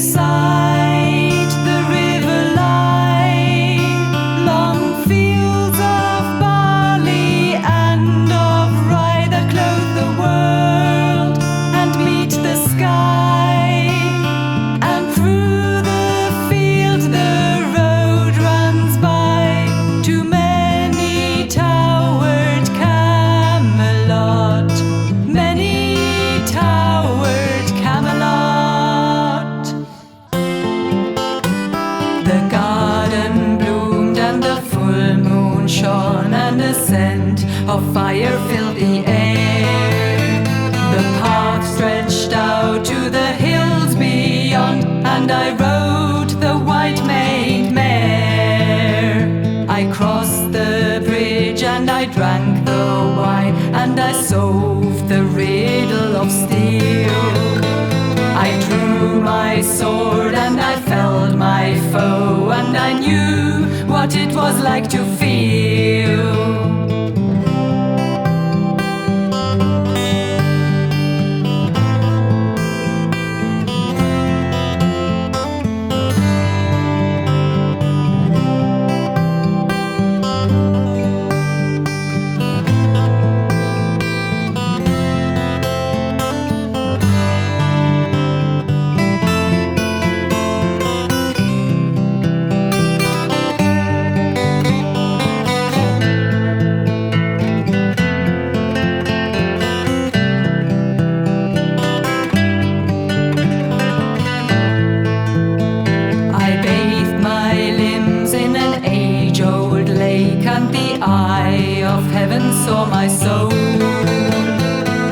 side the river lie, long fields of barley and of rye that clothe the world and meet the sky. And through the field the road runs by to many towered Camelot, many towered Camelot. The garden bloomed and the full moon shone, and a scent of fire filled the air. The path stretched out to the hills beyond, and I rode the white-maned mare. I crossed the bridge and I drank the wine, and I solved the riddle of steel. I drew my sword and I felled my foe, and I knew what it was like to feel. Heaven saw my soul.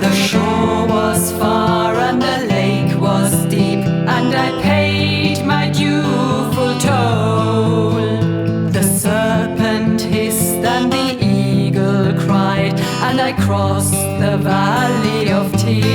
The shore was far and the lake was deep, and I paid my due toll. The serpent hissed and the eagle cried, and I crossed the valley of tears.